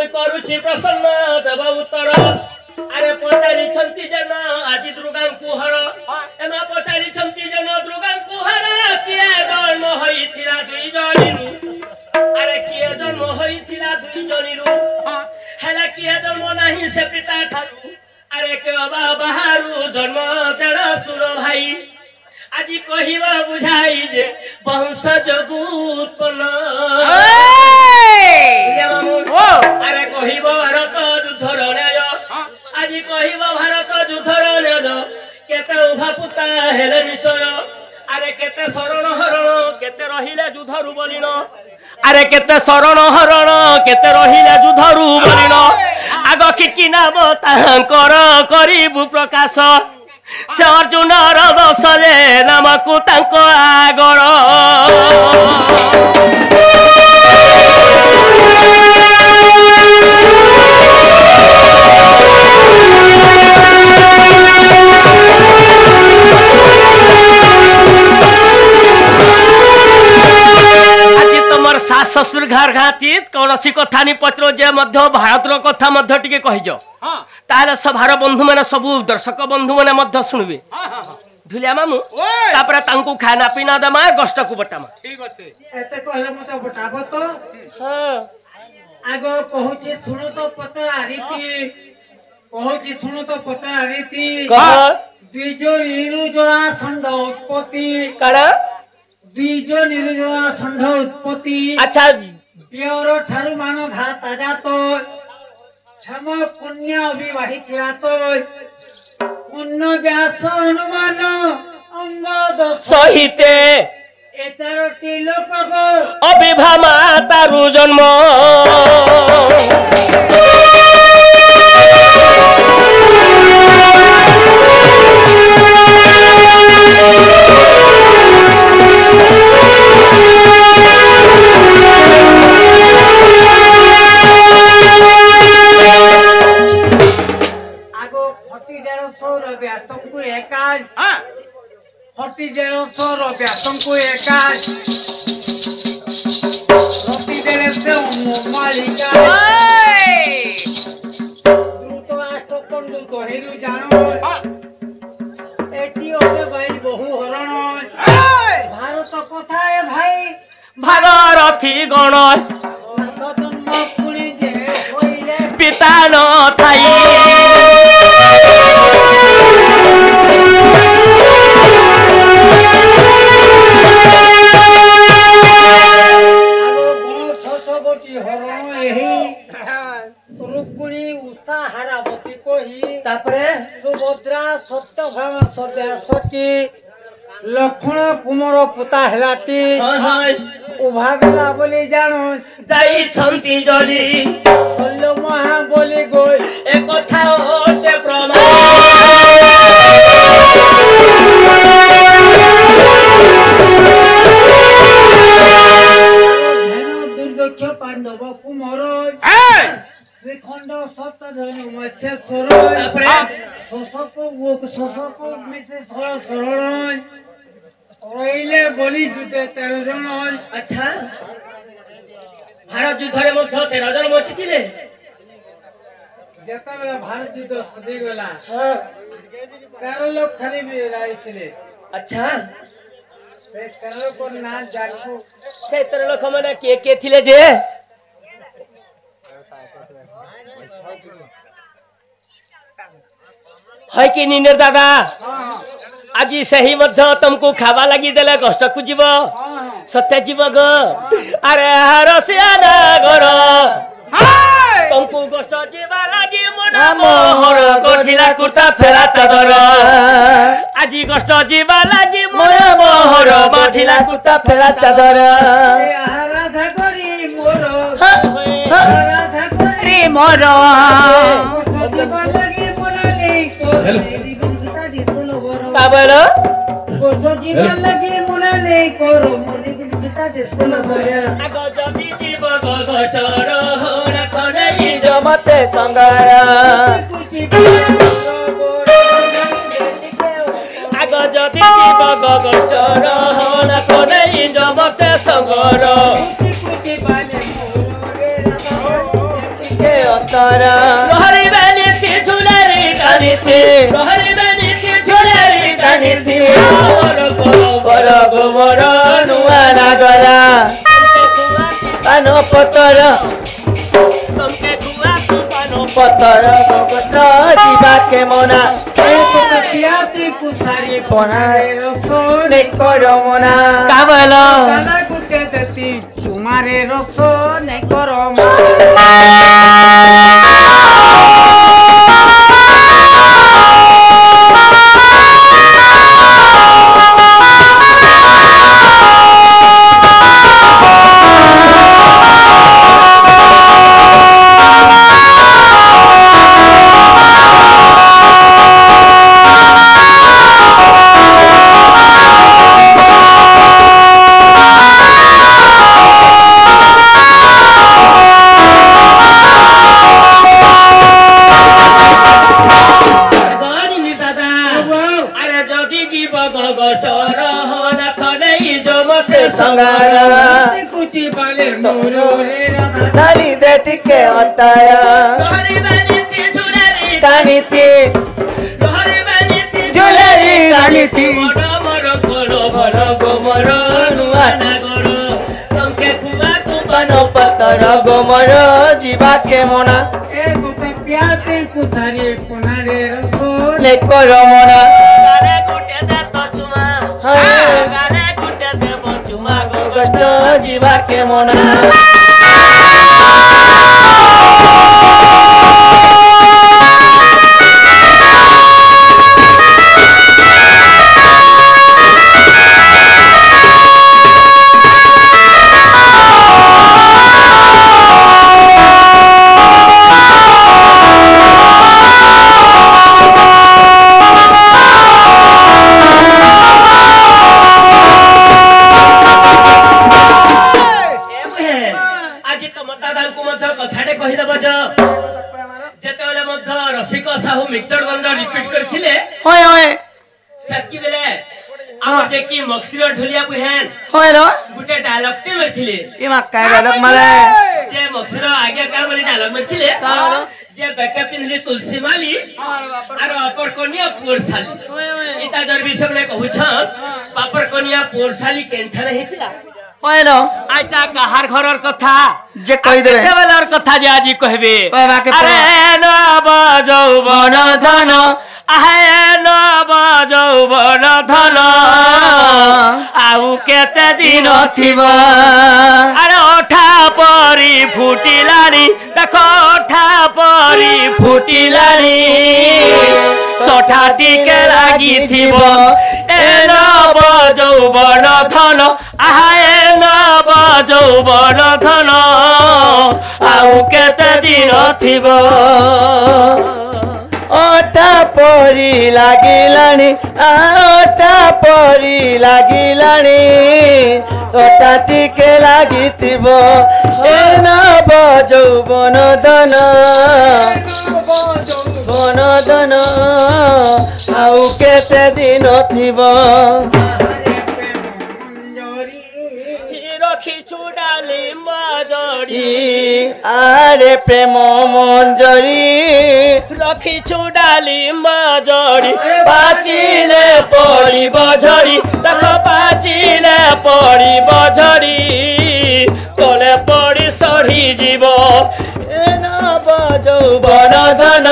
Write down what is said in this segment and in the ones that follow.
मुई करूची प्रसन्न देव उत्तर अरे पचारि छंती जन आज दुर्गा कुहर एमा पचारि छंती जन दुर्गा कुहर किए जन्म होइथिला दुई जनिरु अरे किए जन्म होइथिला दुई जनिरु हेला किए जन्म नाही से पिता ठारू अरे के बाबा बाहरु जन्म देना सुर भाई आज कहिबा बुझाई जे वंश जगु उत्पन्न अरे कहिब भारत युद्धर न्याय आज कहिब भारत युद्धर न्याय केते उभा पुता हेले निश्चय अरे केते शरण हरण केते रहिले युद्धरु बलिन अरे केते शरण हरण केते रहिले युद्धरु बलिन आग किकिना तांकर करिबु प्रकाश से अर्जुन दशरे नामकु तांको आगर सास ससुर घर घाती कौन कथा नि पत्र जे मध्य भारतर कथा मध्य टिके कहिज ताले सभार बंधु माने सबु दर्शक बंधु माने मध्य सुनबे ढुलिया मामू तापरे तांको खाना पीना दमा गष्ट को बटामा ठीक अछि एते कहले मते बटाबो तो हां आगो कहूची सुनो तो पतरा रीति कहूची सुनो तो पतरा रीति कह द्विजो निरु जोड़ा संड उत्पत्ति काड़ा द्विजो निरुजोड़ा संढ उत्पत्ति अच्छा प्योर थारु मानो धा ताजा तो क्षम पुण्य अविवाहित तो पुण्य व्यास अनुमान अंग दोष सहिते एचारोटी लोक को अविभामा तारु जन्म भागरथी गण पिता न थाई सुभद्रा सत्यभामा सती लक्ष्मण कुमार पुता हेलाटी उभा बेला बोली जानो जाई छंती जली शल्य महा बोली गई ए कथा ओटे प्रमाण धेनु दुर्दक्ष पांडव कुमार श्रीखंड सप्तधनु मत्स्येश्वर शोषक मिसे सरल रहिले बलि जुते 13 जन अच्छा भारत युद्ध रे मध्य 13 जन बचिथिले जता बेला भारत युद्ध सदी गेला हां 13 लोग खाली भी रहिथिले अच्छा से 13 को ना जानू से 13 लोग माने के थिले जे है कि निंदर दादा आज सही मध्य तुमको खावा लगी देले कष्ट को जीव सत्य जीव ग अरे हरसियाना घर तुमको कष्ट जीवा लगी मन मोहर कोठिला कुर्ता फेरा चादर आज कष्ट जीवा लगी मन मोहर कोठिला कुर्ता फेरा चादर राधा करी मोर राधा करी मोर जीवा लगी काबल कोसो जीवन लगी मुनाले कोरो मोरी बिता डिस्कोला भया आगो जदी जीव गगचर होरा खनै जमते संगार आगो जदी जीव गगचर होरा खनै जमते संगार कुची बाले मोर रे राधा के अतर लहरी बेली थी झुलेरी टानी थी लहरी बेली थी झुलेरी टानी थी बर गोबर नुआ नागरा पानो पतर तुमके खुआ तू पानो पतर गोत्र जीवा के मना पियाती पुसारी पनारे रसोने करो मना का बोलो काला गुटे देती तुम्हारे रसोने करो संगारा कुची बाले मोरो रे राधा डाली दे टिके अताया लहरी बेली थी झुलेरी टानी थी लहरी बेली थी झुलेरी टानी थी मर गोलो बर गोबर नुआ नागरो तुमके खुआ तू पानो पतर गोमर जीवा के मना ए गुटे पियाती पुसारी पुनारे रसोने करो मना गाले गुटे दे तो चुमा हाँ। गाले गुटे दे बो चुमा गोष्ट जीवा के मना ଯେତେବେଳେ ମଧ୍ୟ ରସିକ ସାହୁ ମିକ୍ସଚର ଦଣ୍ଡ ରିପିଟ କରିଥିଲେ होय होय ସେତିକି ବେଳେ ଆମର ଯେ କି ମକ୍ସିର ଢୋଲିଆ ବୁହେନ୍ होय रो ଗୋଟେ ଡାୟଲଗ ଟେ ମାରିଥିଲେ इमा काय डायलॉग माले ଯେ ମକ୍ସିର ଆଜ୍ଞା କାଳ ବୋଲି ଡାୟଲଗ ମାରିଥିଲେ ଯେ ବେକେ ପିନ୍ଧଲି ତୁଲସୀ ମାଲି ଆର ଅପର କନ୍ୟା ପୁଅରଶାଲି ଇଟା ଦରବିଶ ନେ କହୁଛନ୍ ବାପର କନ୍ୟା ପୁଅରଶାଲି କେଣ୍ଠାରେ ହେଇଥିଲା होय रो आइटा कहार घरर कथा जे कहि देबे केवलर कथा जे आजी कहबे कहबा के अरे न बजौ बन धन आहे न बजौ बन धन आउ केते दिन थिबा अरे ओठा परी फुटिलानी देखो ओठा परी फुटिलानी सोठा टिके लागि थिबो ए न बजौ बन धन आहे न बजौ बन धन आउ केते दिन थिबो ओटा परी लागिलानी ओटा परी लागिलानी छोटा टिके लागिथिबो ए न बजौ बन धन आउ केते दिन थिबो रखी छुडाली मजरी आरे प्रेम मंजरी रखी छुडाली मजरी पाचिले पड़ी बझड़ी देख पाचिले पड़ी बझड़ी तले पड़ी सड़ी जीव बजौ बन धन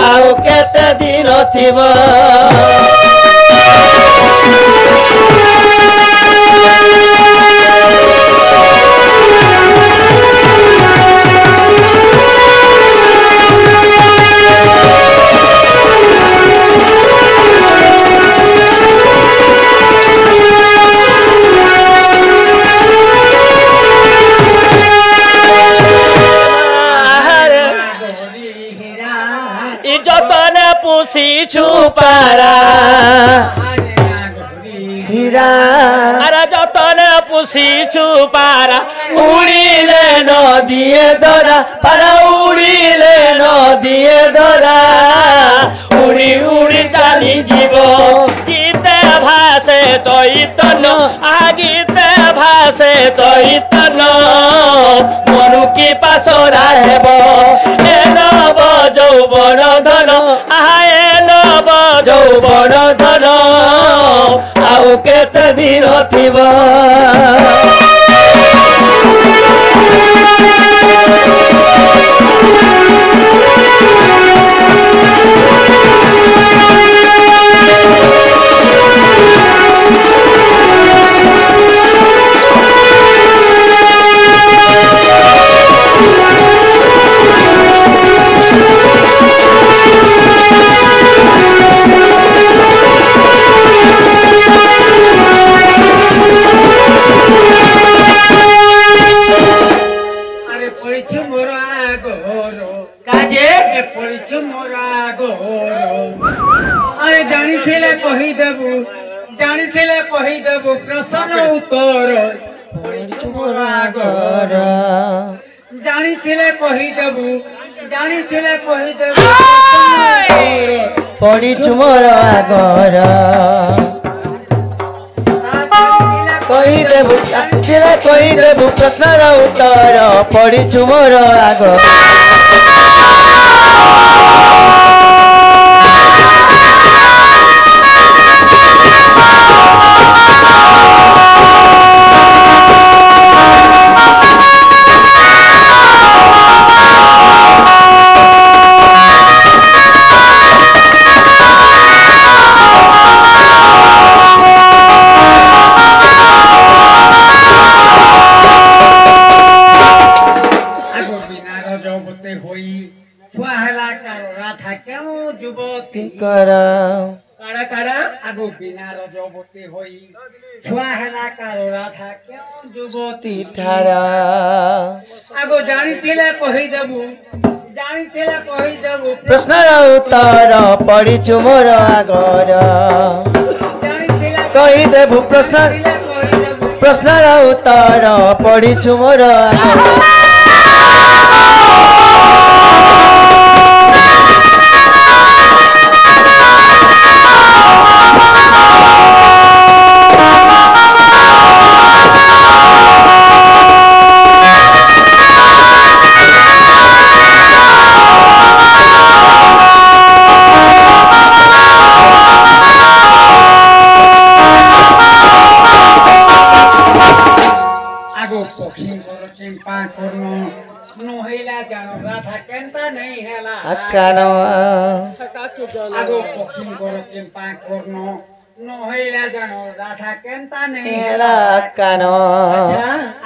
आउ केते दिन थिबो जतने पुसी छुपारा हीरा अरे जतने पुसी छुपारा उड़िले नदिए धरा पारा उड़िले नदिए धरा उड़ी उड़ी चाली जीव गीते भाषे चैतन्य आ गीते भाषे से चैतन मनु की पासरा हेब ए नव यौवन धन आए नव यौवन धन आउ केते दिन थिबा प्रश्न उत्तर जानी कहीदेबू पड़ी मोर आगर कहीदेबू प्रश्न उत्तर पड़ी मोर आगर युवती ठारा आगो जानी कहीदेबू प्रश्न उत्तर पड़ी मोर आगर कहीदेबू प्रश्न उत्तर पड़ी मोर आगर आगो पक्षी करो केम्पा करनो नहैला जानो राधा केन्ता नहीं हेला कानो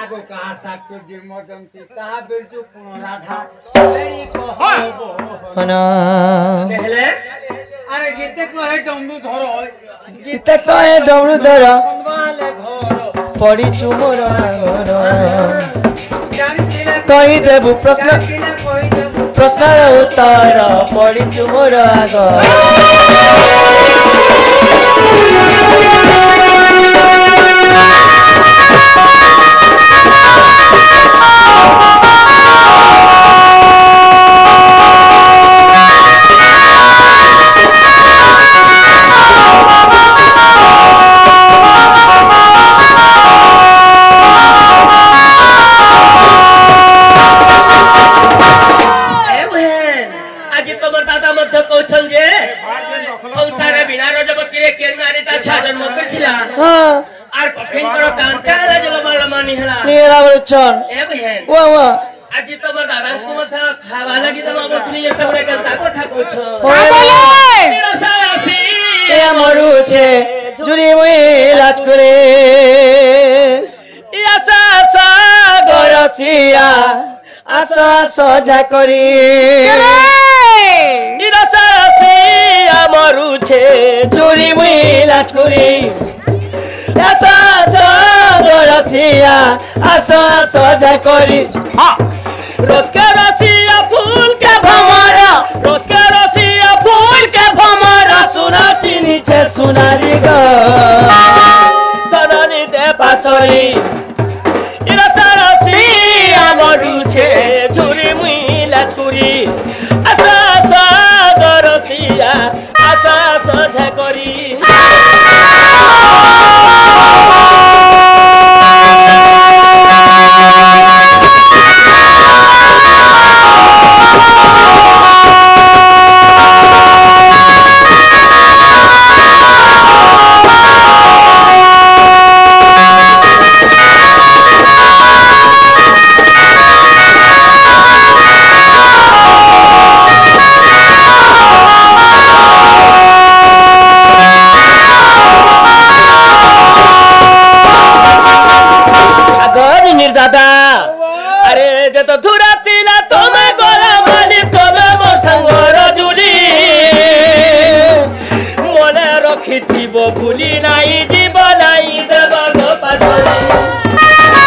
आगो कहा साक्यो जिमजंती कहा बिरजु पुनो राधा लेडी को होबो हना कहले अरे गीते कहे डमरू धरो गीते कहे डमरू धरो वाले घर पड़ी मोर आगर कहीदेबू प्रश्न उत्तर पड़ी मोर आगर संसार बिना रजबती रे के नारीटा छा जन्म करथिला आर पखिंकर कांटा हला जलमा लमानी हला नीरा वचन ए बहन वा वा आज तमर दादा को मथ खावा लगी जमा बतनी ये सब रे कलता कथा कहछ निरसासी ए मरु छे जुरी मुई लाज करे आशा सागरसिया आशा सजा करी निरसासी मरु छे जुरी मुई लाज करे आशा सागरसिया आशा सजा करी रोज के रसिया फूल के भमरा रोज के रसिया फूल के भमरा सुना चिनी छे सुनारी ग तननी दे पासरी इरसा रसिया मरु छे झुरी मुइला छुरी आशा सागर रसिया आशा सजा करी जे तो धुरा तिला तमे गला माली तमे मो संगर जुली मने रखिथिबो भूली नाई जीव नाई देव गो पासरी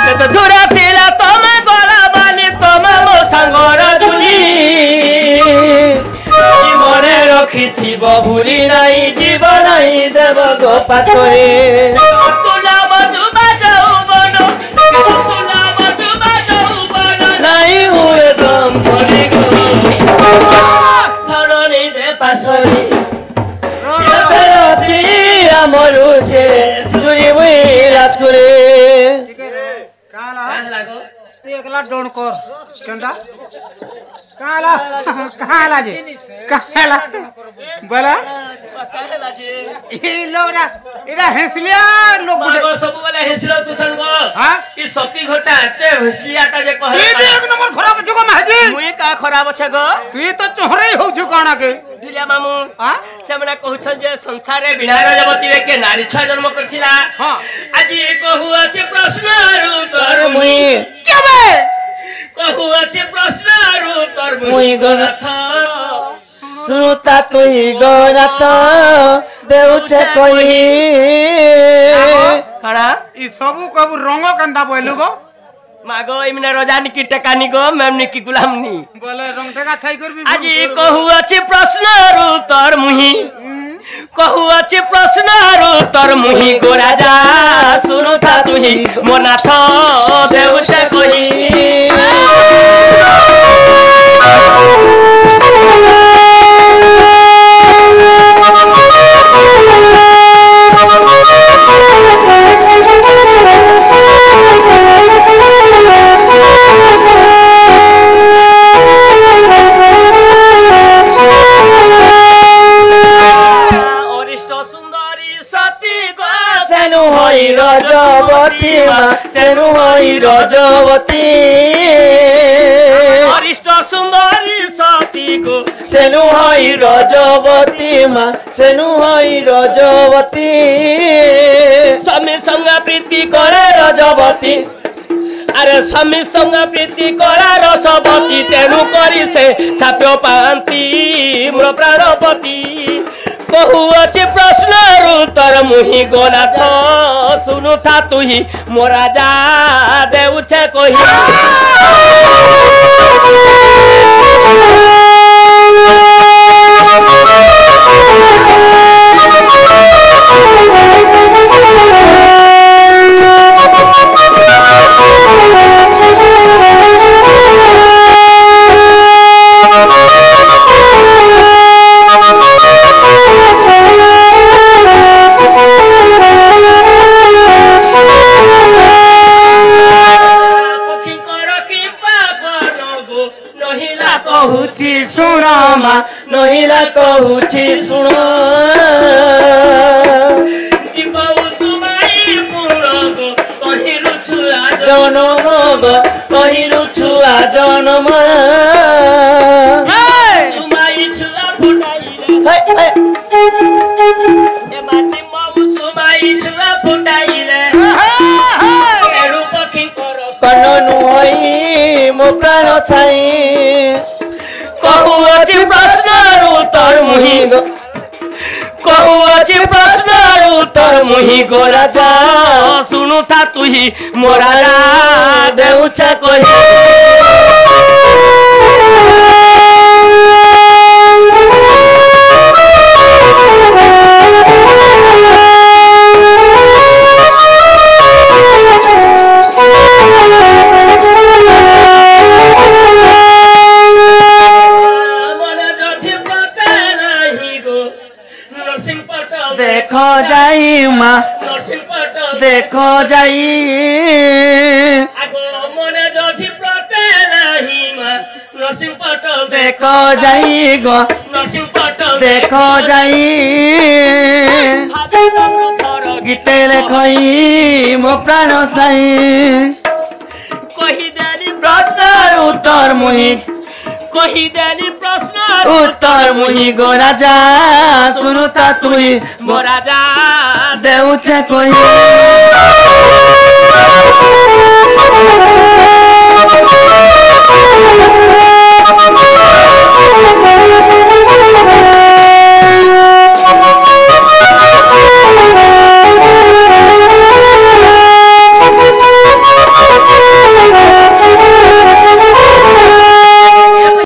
जे तो धुरा तिला तमे गला माली तमे मो संगर जुली मने रखिथिबो भूली नाई जीव नाई देव गो पासरी तुला मधु बाजौ बनो तुला मधु बाजौ बनो नाई हुए दम भरी गो धरणी दे पासरी रसी আমরু ছে চুরি বই রাজ করে काला तू एकला डोन कर केंदा काला काला जे काला बोला ई लोग ना इरा हेसलिया लोग गुडे सब वाला हेसलो तू संग हां ई सती घटा एते होशियाटा जे कहे ई एक नंबर खराब छ गो महाजी मुई का खराब छ गो तू तो चोहरे हो छु काना के ढिलिया मामू हां सेमना कहू छ जे संसार रे बिना रजवती रे के नारी छ जन्म करथिला हां आज कहू अछि प्रश्न उत्तर মুই केबे कहू अछि प्रश्न उत्तर মুই गनाथ শুনুতা তুই গরাত দেউছে কই काड़ा ई सबु कबु रंग कंदा बोलु गो मागो इमने रजानी की टकानी गो मेमनी की गुलामनी बोले रंग टका थाई करबी आज कहू अछि प्रश्न उत्तर मुही कहू अछि प्रश्न उत्तर मुही गो राजा सुनो था तुही मोर नाथ देउছে कही সেনু হই রজবতী মা সেনু হই রজবতী অরিষ্ট সুন্দরী সতী গো সেনু হই রজবতী মা সেনু হই রজবতী স্বামী সঙ্গ প্রীতি করে রজবতী আরে স্বামী সঙ্গ প্রীতি করা রসবতী তেণু করি সে সাপ্য পান্তি মোর প্রাণপতি कहू अछि प्रश्न उत्तर मुही गोनाथ सुनु था तुही मोर राजा देउছে कही কহুছি শুণ মা নহিলা কহুছি শুণ জনম গো কহিলু ছুয়া জনম কন নুহই মো প্রাণ ছাই कहू अछि प्रश्न उत्तर मुही गो कहू अछि प्रश्न उत्तर मुही गो राजा सुनु था तुही मोर राजा देउছে कही देखो जाई माँ देखो जाई देखो जाई गो देखो जाई गीते लेखई मो प्राण साई कही देली प्रश्न उत्तर मुही कही देनी प्रश्न उत्तर मुही गो राजा सुनुता तुई मो राजा देउछे कोही